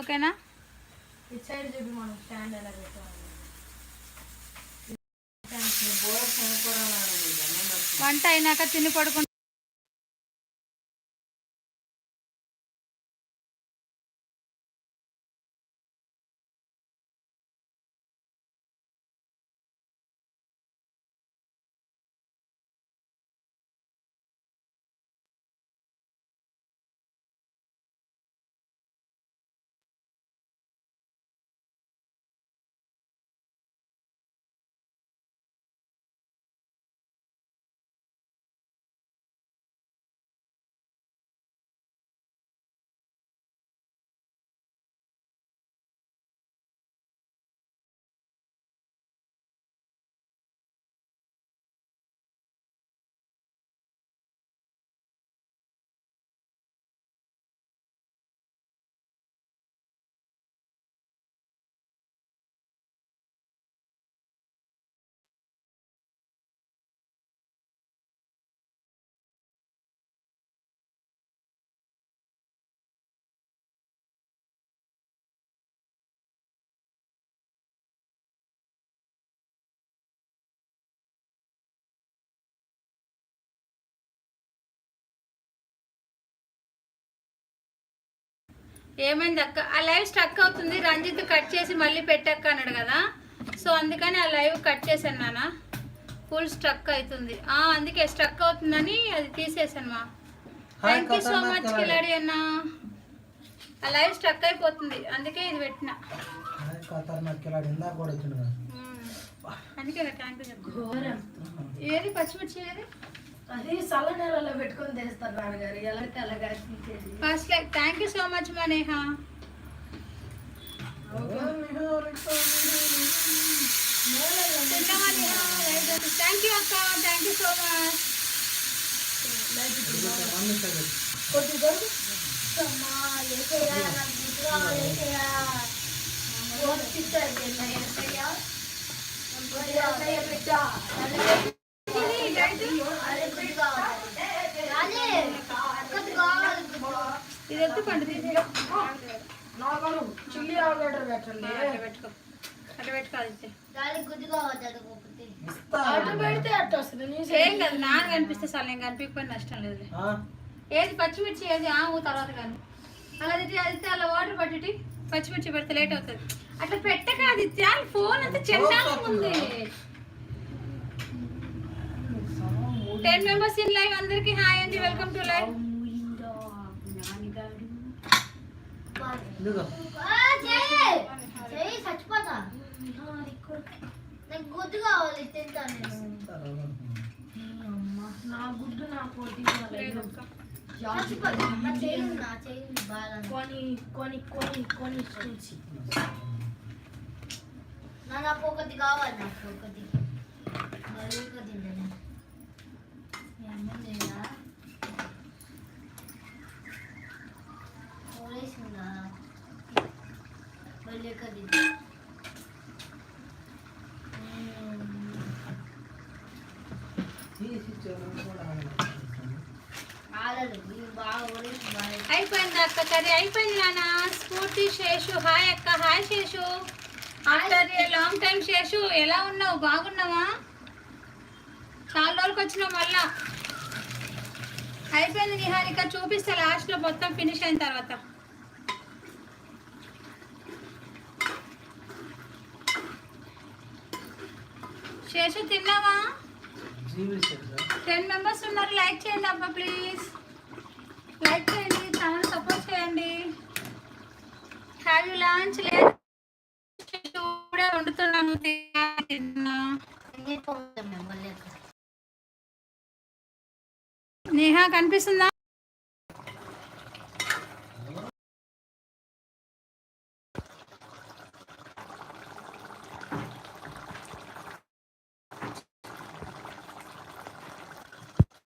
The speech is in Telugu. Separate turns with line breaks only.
ఓకేనా? వంట అయినాక తిని పడుకుంటా. ఏమైంది అక్క? ఆ లైవ్ స్ట్రక్ అవుతుంది. రంజిత్ కట్ చేసి మళ్ళీ పెట్టక్క అన్నాడు కదా, సో అందుకని ఆ లైవ్ కట్ చేశాను నాన్న. ఫుల్ స్ట్రక్ అవుతుంది, అందుకే స్ట్రక్ అవుతుందని అది తీసేసాను మా. థ్యాంక్ యూ సో మచ్ కిలాడి అన్న. ఆ లైవ్ స్ట్రక్ అయిపోతుంది అందుకే ఇది పెట్టిన. అందుకే థ్యాంక్ యూ చెప్పు. ఏది పచ్చిమిర్చి ఏది?
అది చల్ల నెలలో పెట్టుకొని తెస్తారు నాన్నగారు. ఎలా తెల్లగా
first like. Thank you so much మా నేహ. థ్యాంక్ యూ అక్క, థ్యాంక్ యూ సో మచ్. ఇది ఎత్తు పండుగ
చిల్లీ ఆలుగడ్డ పెట్టండి.
పెట్టుకో, అట్లా పెట్టుకోవాలి.
పెడితే అట్ట వస్తుంది.
ఏం కాదు, నాన్న కనిపిస్తే చాలు, నేను కనిపించకపోయినా నష్టం లేదు. ఏది పచ్చిమిర్చి ఏది తర్వాత కానీ అలా అది అలా వాటర్ పట్టి పచ్చిమిర్చి పెడితే లేట్ అవుతుంది. అట్లా పెట్టక అది ఫోన్ అంతా చెండాగా ఉంది. 10 మెంబర్స్ ఇన్ లైవ్. అందరికి హాయ్ అండి, వెల్కమ్ టు లైవ్.
గుడ్డు కావాలి తింటాను.
నా గుడ్డు నా పోటీ
నాకు ఒకటి కావాలి. నాకు ఒకటి ఓరేసిందా మళ్ళీ కది
అయిపోయింది అక్క కర్రీ అయిపోయింది నాన్న. స్ఫూర్తి శేషు హాయ్ అక్క. Hi Seshu, after a long time. Seshu ఎలా ఉన్నావు? బాగున్నావా? చాలా రోజులకు వచ్చినావు మళ్ళా. అయిపోయింది నిహారిక, చూపిస్తా లాస్ట్ లో మొత్తం ఫినిష్ అయిన తర్వాత. శేషు తిన్నావా? 10 మెంబర్స్ ఉన్నారు. లైక్ చేయండి అబ్బా ప్లీజ్, లైక్ చేయండి, ఛానల్ సపోర్ట్ చేయండి. Have you lunch? లేదు కూడా వండుతున్నాను. నేహా కనిపిస్తుందా?